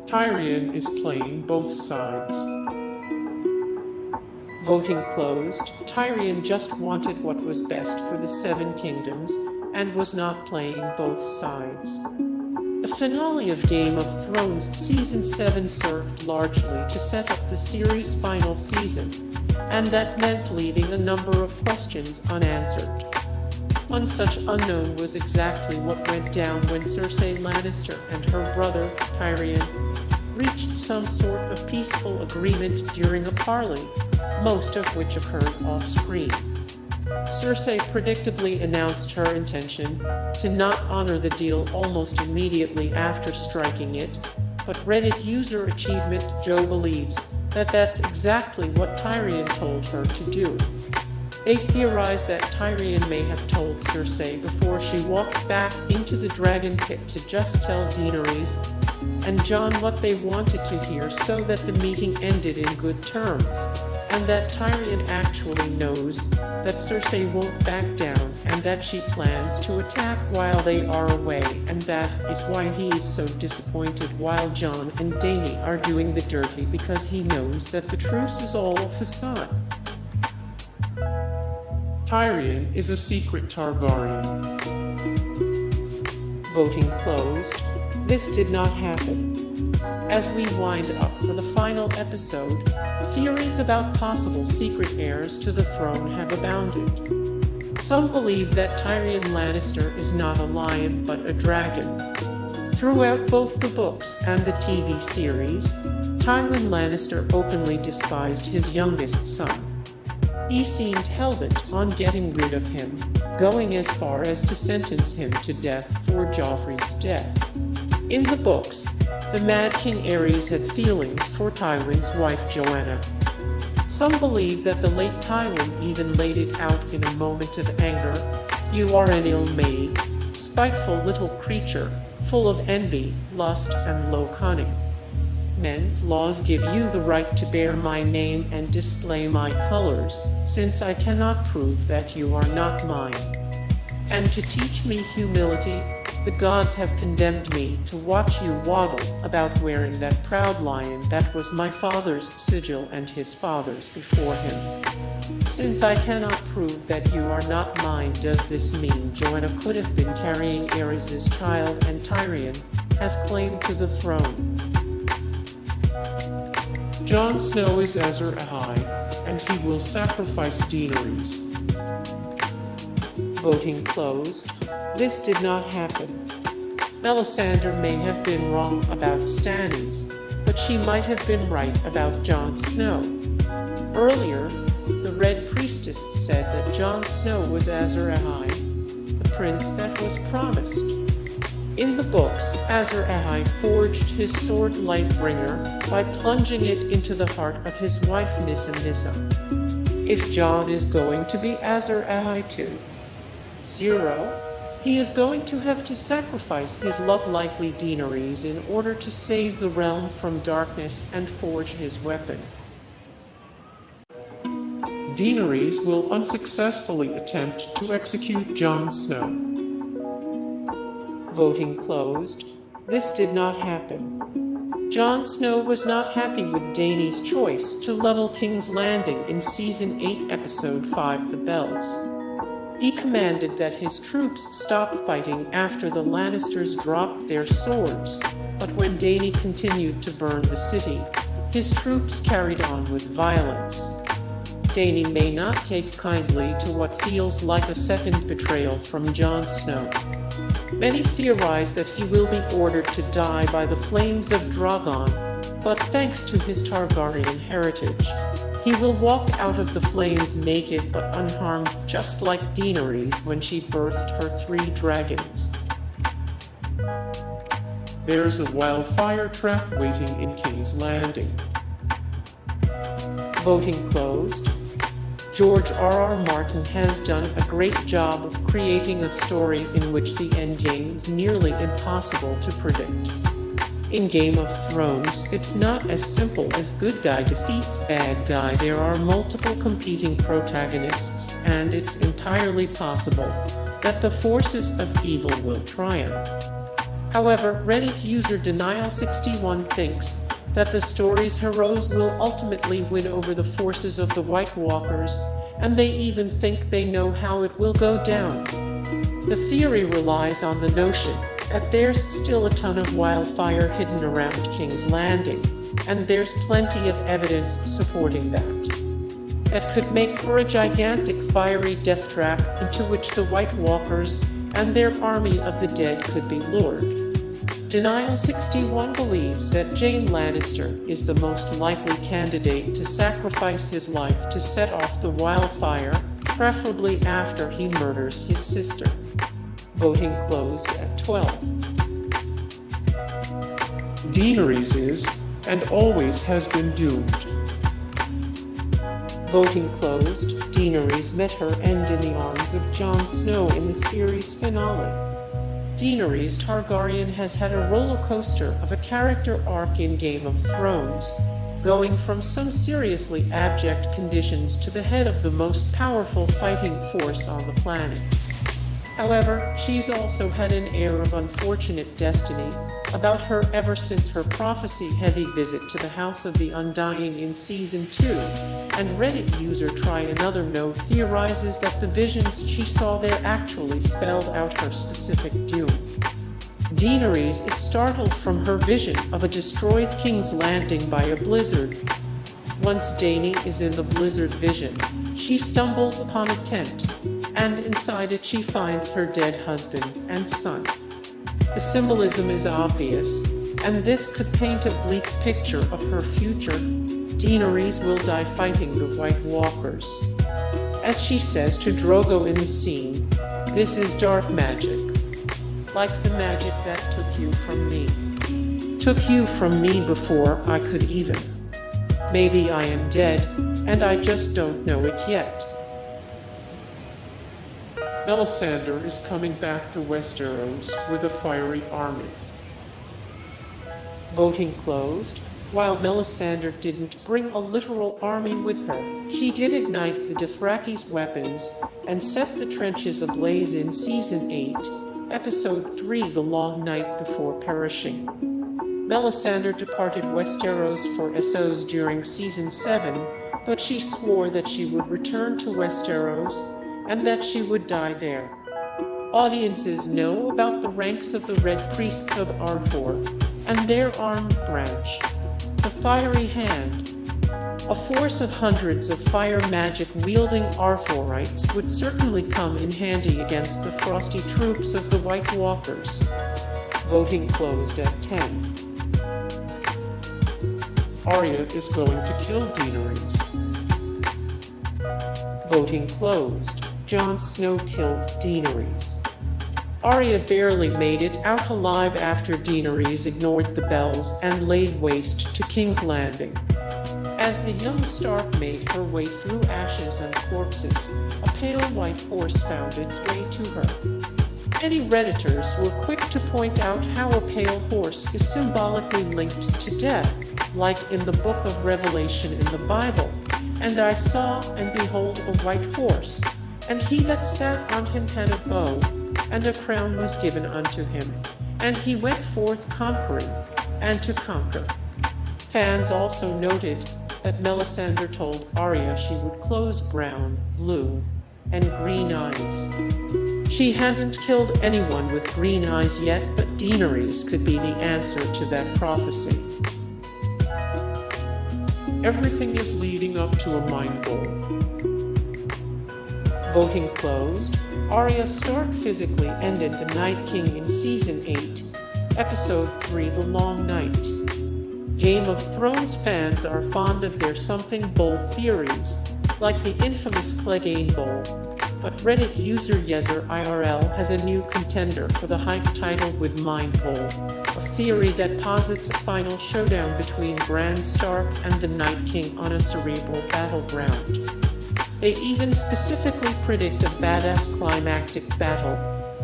Tyrion is playing both sides. Voting closed. Tyrion just wanted what was best for the Seven Kingdoms and was not playing both sides. The finale of Game of Thrones Season 7 served largely to set up the series' final season, and that meant leaving a number of questions unanswered. One such unknown was exactly what went down when Cersei Lannister and her brother, Tyrion, reached some sort of peaceful agreement during a parley, most of which occurred off-screen. Cersei predictably announced her intention to not honor the deal almost immediately after striking it, but Reddit user Achievement Joe believes that that's exactly what Tyrion told her to do. They theorize that Tyrion may have told Cersei before she walked back into the dragon pit to just tell Daenerys and Jon what they wanted to hear so that the meeting ended in good terms, and that Tyrion actually knows that Cersei won't back down and that she plans to attack while they are away, and that is why he is so disappointed while Jon and Dany are doing the dirty, because he knows that the truce is all a facade. Tyrion is a secret Targaryen. Voting closed. This did not happen. As we wind up for the final episode, theories about possible secret heirs to the throne have abounded. Some believe that Tyrion Lannister is not a lion but a dragon. Throughout both the books and the TV series, Tywin Lannister openly despised his youngest son. He seemed hell-bent on getting rid of him, going as far as to sentence him to death for Joffrey's death. In the books, the Mad King Aerys had feelings for Tywin's wife Joanna. Some believe that the late Tywin even laid it out in a moment of anger. "You are an ill-made, spiteful little creature, full of envy, lust, and low cunning. Men's laws give you the right to bear my name and display my colors, since I cannot prove that you are not mine. And to teach me humility, the gods have condemned me to watch you waddle about wearing that proud lion that was my father's sigil and his father's before him. Since I cannot prove that you are not mine, does this mean Joanna could have been carrying Aerys' child and Tyrion has claim to the throne?" Jon Snow is Azor Ahai, and he will sacrifice Daenerys. Voting closed. This did not happen. Melisandre may have been wrong about Stannis, but she might have been right about Jon Snow. Earlier, the Red Priestess said that Jon Snow was Azor Ahai, the prince that was promised. In the books, Azor Ahai forged his sword Lightbringer by plunging it into the heart of his wife Nissa. If Jon is going to be Azor Ahai too, he is going to have to sacrifice his love-likely Daenerys in order to save the realm from darkness and forge his weapon. Daenerys will unsuccessfully attempt to execute Jon Snow. Voting closed. This did not happen. Jon Snow was not happy with Dany's choice to level King's Landing in Season 8, Episode 5, The Bells. He commanded that his troops stop fighting after the Lannisters dropped their swords, but when Dany continued to burn the city, his troops carried on with violence. Dany may not take kindly to what feels like a second betrayal from Jon Snow. Many theorize that he will be ordered to die by the flames of Drogon, but thanks to his Targaryen heritage, he will walk out of the flames naked but unharmed, just like Daenerys when she birthed her 3 dragons. There's a wildfire trap waiting in King's Landing. Voting closed. George R.R. Martin has done a great job of creating a story in which the endgame is nearly impossible to predict. In Game of Thrones, it's not as simple as good guy defeats bad guy. There are multiple competing protagonists, and it's entirely possible that the forces of evil will triumph. However, Reddit user Denial61 thinks that the story's heroes will ultimately win over the forces of the White Walkers, and they even think they know how it will go down. The theory relies on the notion that there's still a ton of wildfire hidden around King's Landing, and there's plenty of evidence supporting that. That could make for a gigantic fiery death trap into which the White Walkers and their army of the dead could be lured. Denial61 believes that Jaime Lannister is the most likely candidate to sacrifice his life to set off the wildfire, preferably after he murders his sister. Voting closed at 12. Daenerys is, and always has been doomed. Voting closed, Daenerys met her end in the arms of Jon Snow in the series finale. Daenerys Targaryen has had a roller coaster of a character arc in Game of Thrones, going from some seriously abject conditions to the head of the most powerful fighting force on the planet. However, she's also had an air of unfortunate destiny about her ever since her prophecy-heavy visit to the House of the Undying in Season 2, and Reddit user Try Another No theorizes that the visions she saw there actually spelled out her specific doom. Daenerys is startled from her vision of a destroyed King's Landing by a blizzard. Once Dany is in the blizzard vision, she stumbles upon a tent, and inside it she finds her dead husband and son. The symbolism is obvious, and this could paint a bleak picture of her future. Daenerys will die fighting the White Walkers. As she says to Drogo in the scene, "This is dark magic. Like the magic that took you from me. Took you from me before I could even. Maybe I am dead, and I just don't know it yet." Melisandre is coming back to Westeros with a fiery army. Voting closed. While Melisandre didn't bring a literal army with her, she did ignite the Dothraki's weapons and set the trenches ablaze in Season 8, Episode 3, The Long Night Before Perishing. Melisandre departed Westeros for Essos during Season 7, but she swore that she would return to Westeros and that she would die there. Audiences know about the ranks of the Red Priests of Azor and their armed branch, the Fiery Hand. A force of hundreds of fire magic-wielding Azorites would certainly come in handy against the frosty troops of the White Walkers. Voting closed at 10. Arya is going to kill Daenerys. Voting closed. Jon Snow killed Daenerys. Arya barely made it out alive after Daenerys ignored the bells and laid waste to King's Landing. As the young Stark made her way through ashes and corpses, a pale white horse found its way to her. Many Redditors were quick to point out how a pale horse is symbolically linked to death, like in the Book of Revelation in the Bible. "And I saw, and behold, a white horse, and he that sat on him had a bow, and a crown was given unto him, and he went forth conquering, and to conquer." Fans also noted that Melisandre told Arya she would close brown, blue, and green eyes. She hasn't killed anyone with green eyes yet, but Daenerys could be the answer to that prophecy. Everything is leading up to a Mindbowl. Voting closed. Arya Stark physically ended the Night King in Season 8, Episode 3, The Long Night. Game of Thrones fans are fond of their something bowl theories, like the infamous Cleganebowl, but Reddit user Yezer IRL has a new contender for the hype title with Mindbowl, a theory that posits a final showdown between Bran Stark and the Night King on a cerebral battleground. They even specifically predict a badass climactic battle,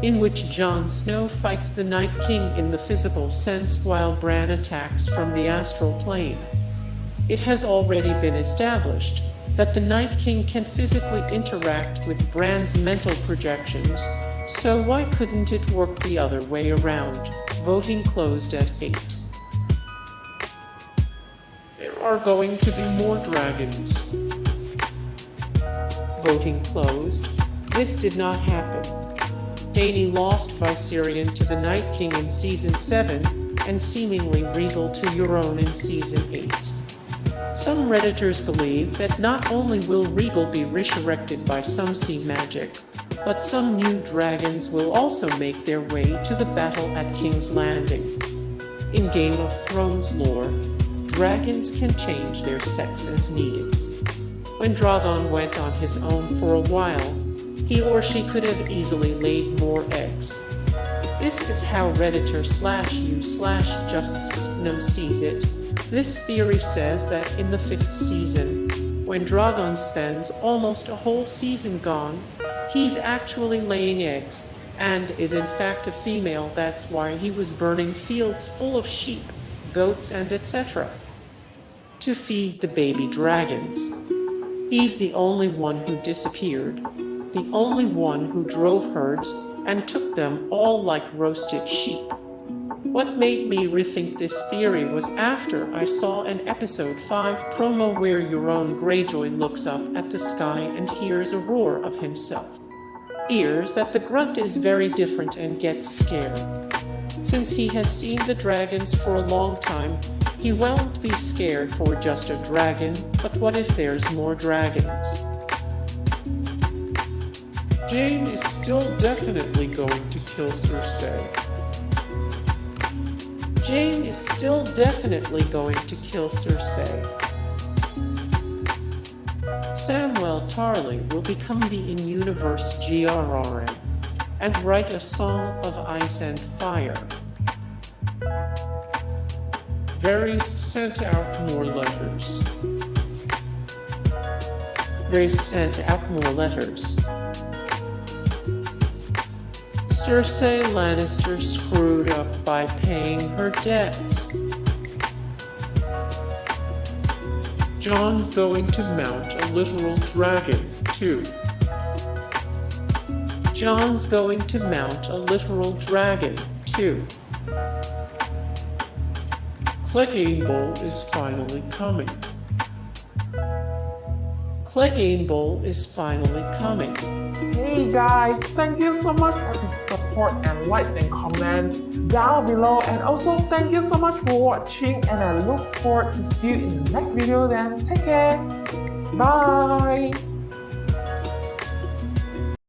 in which Jon Snow fights the Night King in the physical sense while Bran attacks from the astral plane. It has already been established that the Night King can physically interact with Bran's mental projections, so why couldn't it work the other way around? Voting closed at 8. There are going to be more dragons. Voting closed. This did not happen. Dany lost Viserion to the Night King in Season 7, and seemingly regal to Euron in Season 8. Some Redditors believe that not only will Regal be resurrected by some sea magic, but some new dragons will also make their way to the battle at King's Landing. In Game of Thrones lore, dragons can change their sex as needed. When Drogon went on his own for a while, he or she could have easily laid more eggs. This is how Redditor/u/Justsnum sees it. This theory says that in the 5th season, when Drogon spends almost a whole season gone, he's actually laying eggs, and is in fact a female. That's why he was burning fields full of sheep, goats, and etc. to feed the baby dragons. He's the only one who disappeared, the only one who drove herds and took them all like roasted sheep. What made me rethink this theory was after I saw an episode 5 promo where Euron Greyjoy looks up at the sky and hears a roar of himself. Hears that the grunt is very different and gets scared. Since he has seen the dragons for a long time, he won't be scared for just a dragon, but what if there's more dragons? Jaime is still definitely going to kill Cersei. Jaime is still definitely going to kill Cersei. Samwell Tarly will become the in-universe GRRM and write a song of ice and fire. Varys sent out more letters. Varys sent out more letters. Cersei Lannister screwed up by paying her debts. Jon's going to mount a literal dragon, too. Jon's going to mount a literal dragon, too. Cleganebowl is finally coming. Cleganebowl is finally coming. Hey guys, thank you so much for the support and likes and comments down below, and also thank you so much for watching, and I look forward to see you in the next video. Then take care, bye.